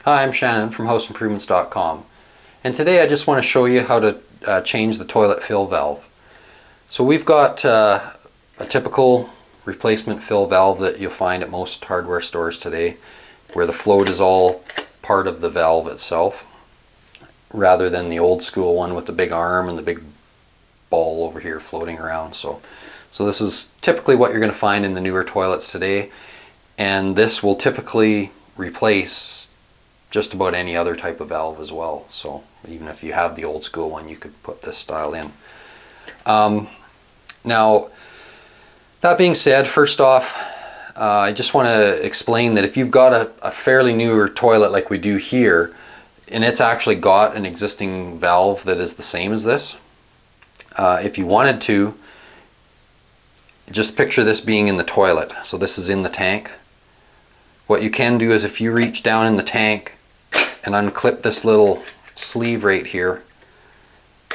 Hi, I'm Shannon from houseimprovements.com, and today I just want to show you how to change the toilet fill valve. So we've got a typical replacement fill valve that you'll find at most hardware stores today, where the float is all part of the valve itself rather than the old school one with the big arm and the big ball over here floating around. So this is typically what you're going to find in the newer toilets today, and this will typically replace just about any other type of valve as well. So even if you have the old school one, you could put this style in. Now, that being said, first off, I just want to explain that if you've got a fairly newer toilet like we do here, and it's actually got an existing valve that is the same as this, if you wanted to, just picture this being in the toilet. So this is in the tank. What you can do is if you reach down in the tank and unclip this little sleeve right here,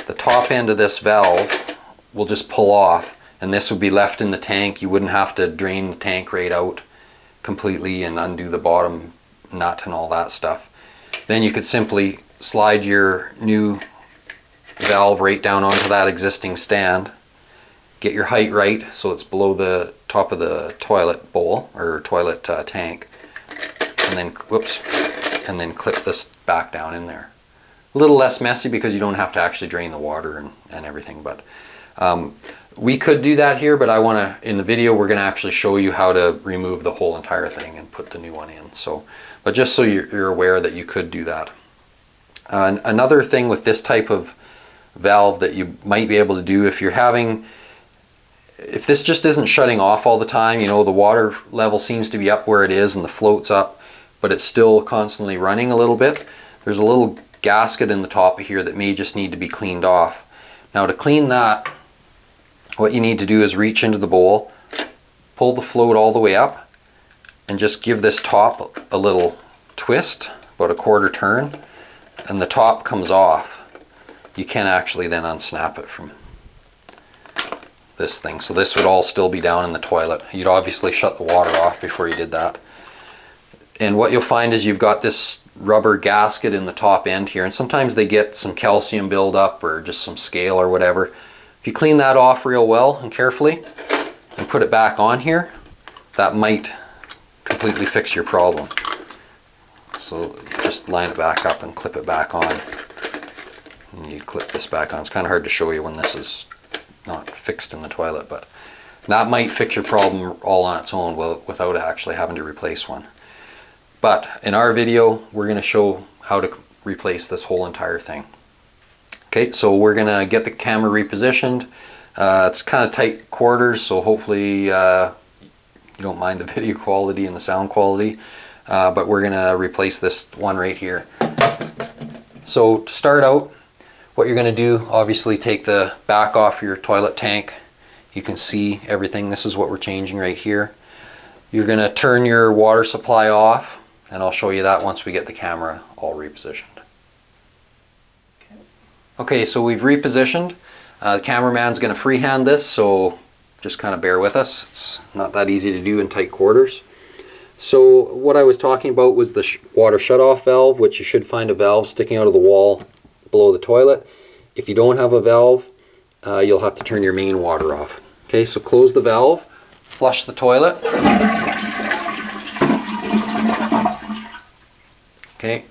the top end of this valve will just pull off, and this would be left in the tank. You wouldn't have to drain the tank right out completely and undo the bottom nut and all that stuff. Then you could simply slide your new valve right down onto that existing stand, get your height right so it's below the top of the toilet bowl or toilet tank, and then and then clip this back down in there. A little less messy because you don't have to actually drain the water and everything, but we could do that here, but in the video we're going to actually show you how to remove the whole entire thing and put the new one in. But just so you're aware that you could do that. Another thing with this type of valve that you might be able to do if this just isn't shutting off all the time, the water level seems to be up where it is and the float's up, but it's still constantly running a little bit, there's a little gasket in the top of here that may just need to be cleaned off. Now to clean that, what you need to do is reach into the bowl, pull the float all the way up, and just give this top a little twist, about a quarter turn, and the top comes off. You can actually then unsnap it from this thing. So this would all still be down in the toilet. You'd obviously shut the water off before you did that. And what you'll find is you've got this rubber gasket in the top end here, and sometimes they get some calcium buildup or just some scale or whatever. If you clean that off real well and carefully and put it back on here, that might completely fix your problem. So just line it back up and clip it back on. And you clip this back on. It's kind of hard to show you when this is not fixed in the toilet, but that might fix your problem all on its own without actually having to replace one. But in our video, we're going to show how to replace this whole entire thing. Okay, so we're going to get the camera repositioned. It's kind of tight quarters, so hopefully you don't mind the video quality and the sound quality. But we're going to replace this one right here. So to start out, what you're going to do, obviously take the back off your toilet tank. You can see everything. This is what we're changing right here. You're going to turn your water supply off, and I'll show you that once we get the camera all repositioned. Okay, so we've repositioned. The cameraman's going to freehand this, so just kind of bear with us. It's not that easy to do in tight quarters. So what I was talking about was the water shutoff valve, which you should find a valve sticking out of the wall below the toilet. If you don't have a valve, you'll have to turn your main water off. Okay, so close the valve, flush the toilet. Okay,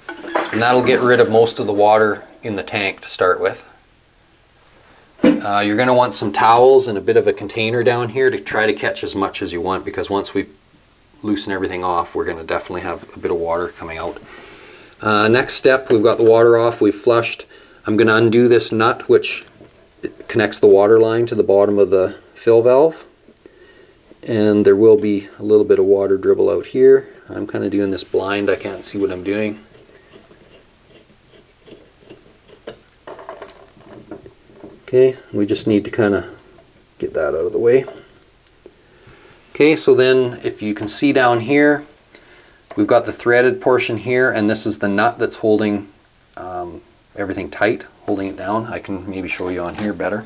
and that'll get rid of most of the water in the tank to start with. You're going to want some towels and a bit of a container down here to try to catch as much as you want, because once we loosen everything off, we're going to definitely have a bit of water coming out. Next step, we've got the water off, we've flushed. I'm going to undo this nut which connects the water line to the bottom of the fill valve, and there will be a little bit of water dribble out here. I'm kind of doing this blind, I can't see what I'm doing. Okay, we just need to kind of get that out of the way. Okay, so then if you can see down here, we've got the threaded portion here, and this is the nut that's holding everything tight, holding it down. I can maybe show you on here better.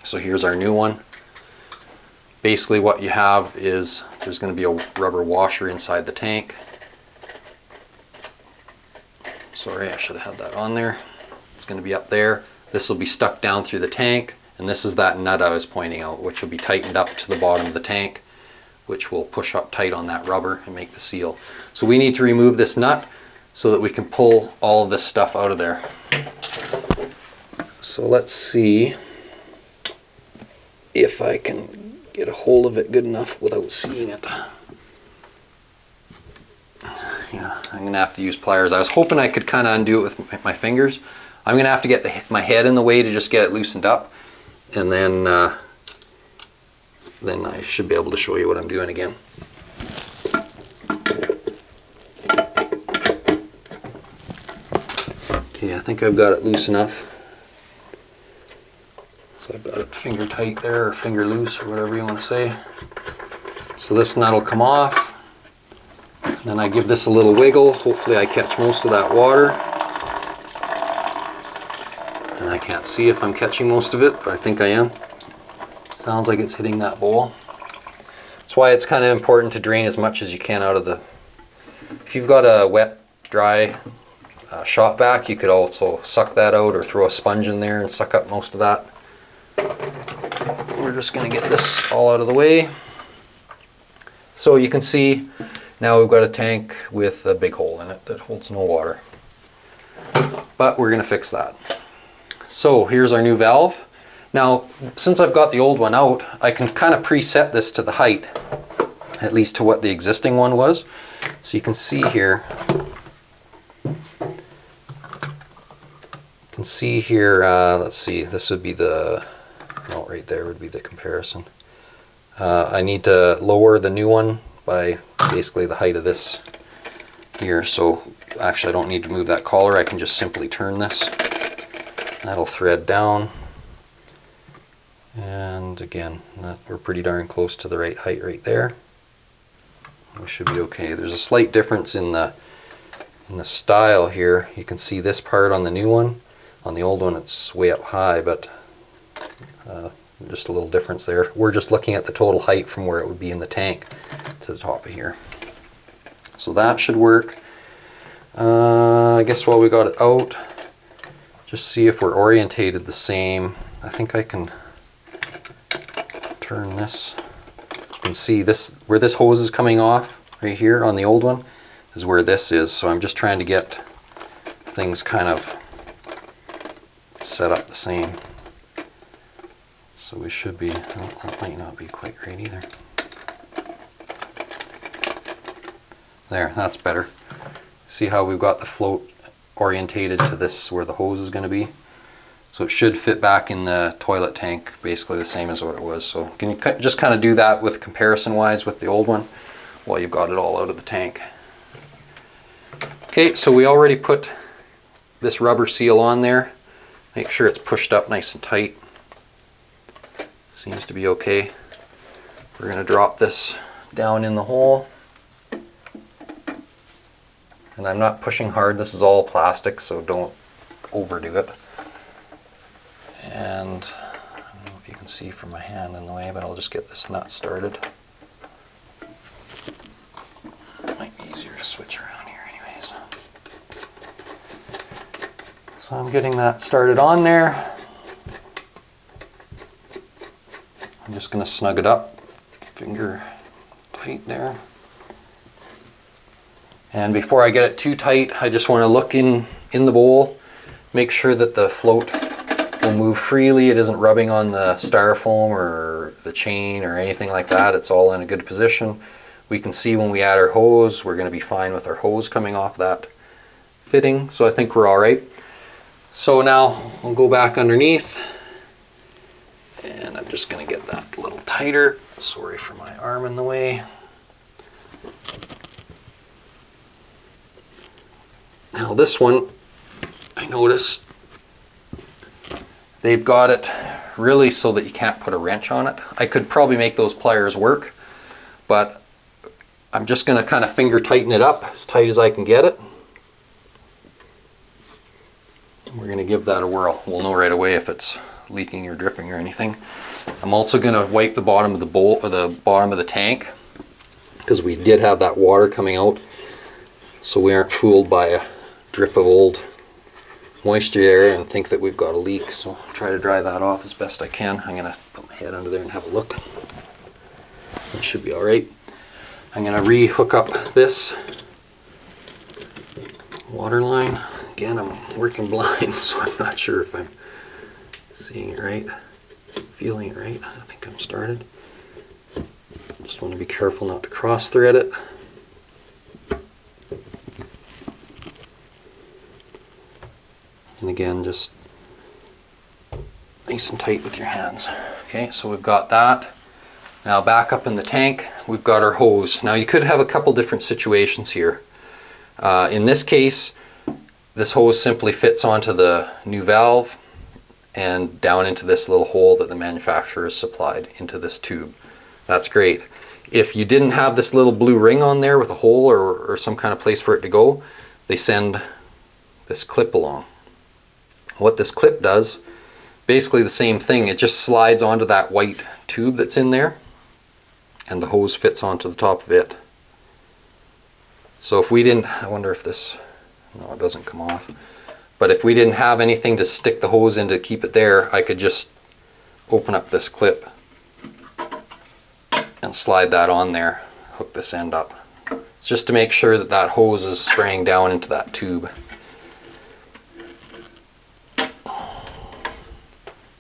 So here's our new one. Basically what you have is there's going to be a rubber washer inside the tank. Sorry, I should have had that on there. It's going to be up there. This will be stuck down through the tank, and this is that nut I was pointing out, which will be tightened up to the bottom of the tank, which will push up tight on that rubber and make the seal. So we need to remove this nut so that we can pull all of this stuff out of there. So let's see if I can get a hold of it good enough without seeing it. Yeah, I'm going to have to use pliers. I was hoping I could kind of undo it with my fingers. I'm going to have to get my head in the way to just get it loosened up, and then I should be able to show you what I'm doing again. Okay, I think I've got it loose enough. So I've got it finger tight there, or finger loose, or whatever you want to say. So this nut will come off. Then I give this a little wiggle. Hopefully I catch most of that water. And I can't see if I'm catching most of it, but I think I am. Sounds like it's hitting that bowl. That's why it's kind of important to drain as much as you can out of the... If you've got a wet, dry shop vac, you could also suck that out or throw a sponge in there and suck up most of that. We're just going to get this all out of the way. So you can see now we've got a tank with a big hole in it that holds no water. But we're going to fix that. So here's our new valve. Now, since I've got the old one out, I can kind of preset this to the height, at least to what the existing one was. So you can see here, let's see, this would be the, no, right there would be the comparison. I need to lower the new one by basically the height of this here. So actually I don't need to move that collar, I can just simply turn this. That'll thread down. And again, we're pretty darn close to the right height right there. We should be okay. There's a slight difference in the style here. You can see this part on the new one. On the old one it's way up high, but just a little difference there. We're just looking at the total height from where it would be in the tank to the top of here. So that should work. I guess while we got it out, just see if we're orientated the same. I think I can turn this. You can see this, where this hose is coming off right here on the old one is where this is. So I'm just trying to get things kind of set up the same. So we should be, oh, that might not be quite right either. There, that's better. See how we've got the float orientated to this where the hose is going to be? So it should fit back in the toilet tank basically the same as what it was. So can you just kind of do that with comparison wise with the old one while you've got it all out of the tank. Okay, so we already put this rubber seal on there. Make sure it's pushed up nice and tight. Seems to be okay. We're going to drop this down in the hole. And I'm not pushing hard, this is all plastic, so don't overdo it. And I don't know if you can see from my hand in the way, but I'll just get this nut started. Might be easier to switch around here anyways. So I'm getting that started on there. I'm just going to snug it up, finger tight there. And before I get it too tight, I just want to look in the bowl, make sure that the float will move freely. It isn't rubbing on the styrofoam or the chain or anything like that. It's all in a good position. We can see when we add our hose, we're going to be fine with our hose coming off that fitting. So I think we're all right. So now we'll go back underneath. And I'm just going to get that a little tighter. Sorry for my arm in the way. Now this one, I notice they've got it really so that you can't put a wrench on it. I could probably make those pliers work, but I'm just going to kind of finger tighten it up as tight as I can get it. We're going to give that a whirl. We'll know right away if it's leaking or dripping or anything. I'm also going to wipe the bottom of the bowl or the bottom of the tank because we did have that water coming out, so we aren't fooled by drip of old moisture there and think that we've got a leak, so I'll try to dry that off as best I can. I'm going to put my head under there and have a look. It should be alright. I'm going to re-hook up this water line. Again, I'm working blind, so I'm not sure if I'm seeing it right, feeling it right. I think I'm started. Just want to be careful not to cross thread it. And again, just nice and tight with your hands. Okay, so we've got that. Now back up in the tank, we've got our hose. Now you could have a couple different situations here. In this case, this hose simply fits onto the new valve and down into this little hole that the manufacturer has supplied into this tube. That's great. If you didn't have this little blue ring on there with a hole or some kind of place for it to go, they send this clip along. What this clip does, basically the same thing, it just slides onto that white tube that's in there and the hose fits onto the top of it. So if we didn't, I wonder if this, no, it doesn't come off, but if we didn't have anything to stick the hose in to keep it there, I could just open up this clip and slide that on there, hook this end up. It's just to make sure that that hose is spraying down into that tube.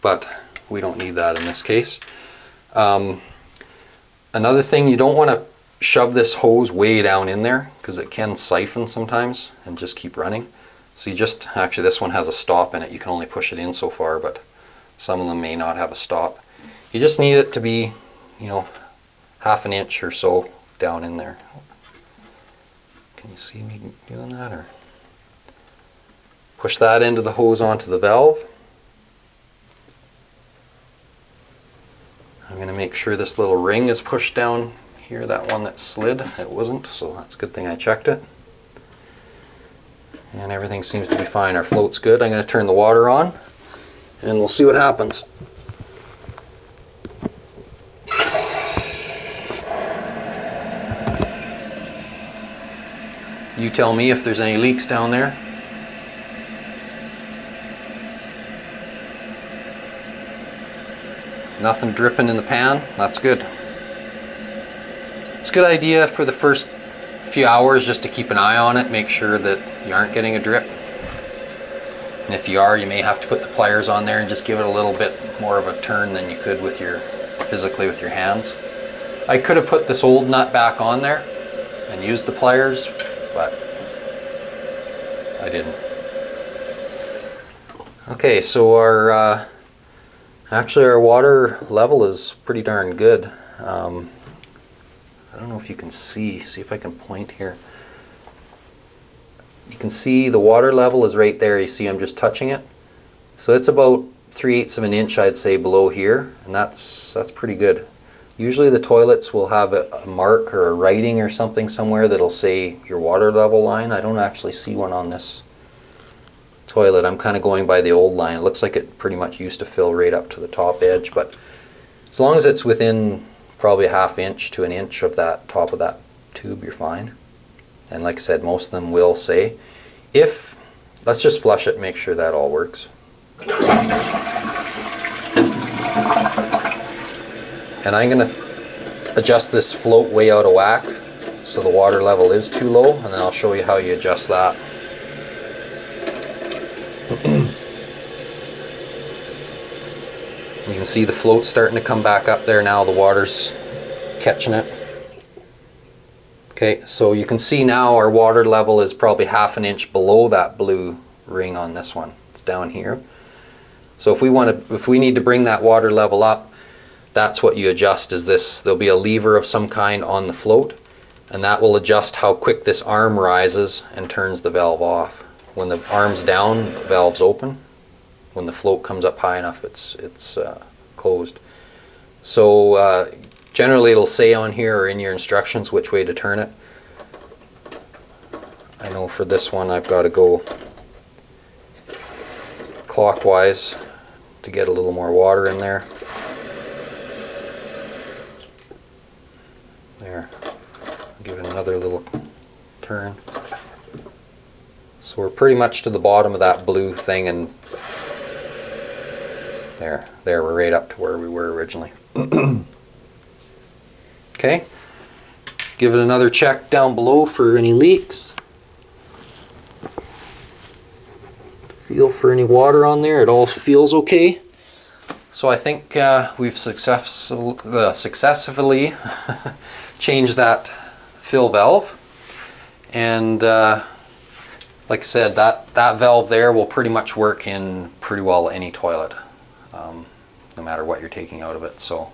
But we don't need that in this case. Another thing, you don't want to shove this hose way down in there because it can siphon sometimes and just keep running. So you just, actually this one has a stop in it, you can only push it in so far, but some of them may not have a stop. You just need it to be, you know, half an inch or so down in there. Can you see me doing that? Or push that into the hose onto the valve. I'm going to make sure this little ring is pushed down here, that one that slid. It wasn't, so that's a good thing I checked it. And everything seems to be fine. Our float's good. I'm going to turn the water on and we'll see what happens. You tell me if there's any leaks down there. Nothing dripping in the pan. That's good. It's a good idea for the first few hours just to keep an eye on it, make sure that you aren't getting a drip. And if you are, you may have to put the pliers on there and just give it a little bit more of a turn than you could with your physically with your hands. I could have put this old nut back on there and used the pliers, but I didn't. Okay, so our actually our water level is pretty darn good. I don't know if you can see if I can point here. You can see the water level is right there. You see I'm just touching it. So it's about 3/8 of an inch, I'd say, below here, and that's pretty good. Usually the toilets will have a mark or a writing or something somewhere that'll say your water level line. I don't actually see one on this toilet. I'm kind of going by the old line. It looks like it pretty much used to fill right up to the top edge, but as long as it's within probably a 1/2 inch to an inch of that top of that tube, you're fine. And like I said, most of them will say. Let's just flush it and make sure that all works. And I'm going to adjust this float way out of whack so the water level is too low, and then I'll show you how you adjust that. You can see the float starting to come back up there now, the water's catching it. Okay, so you can see now our water level is probably 1/2 an inch below that blue ring on this one. It's down here. So if we need to bring that water level up, that's what you adjust, is this. There'll be a lever of some kind on the float, and that will adjust how quick this arm rises and turns the valve off. When the arm's down, the valve's open. When the float comes up high enough, it's closed. So generally it'll say on here or in your instructions which way to turn it. I know for this one I've got to go clockwise to get a little more water in there. There, give it another little turn. So we're pretty much to the bottom of that blue thing, and there we're right up to where we were originally. Okay, give it another check down below for any leaks. Feel for any water on there. It all feels okay. So I think we've successfully changed that fill valve, and like I said, that valve there will pretty much work in pretty well any toilet, no matter what you're taking out of it. So,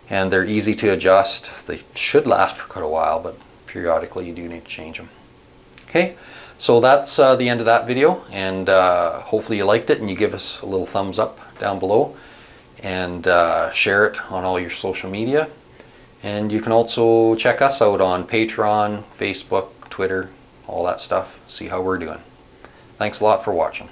and they're easy to adjust. They should last for quite a while, but periodically you do need to change them. Okay, so that's the end of that video, and hopefully you liked it and you give us a little thumbs up down below, and share it on all your social media. And you can also check us out on Patreon, Facebook, Twitter, all that stuff, see how we're doing. Thanks a lot for watching.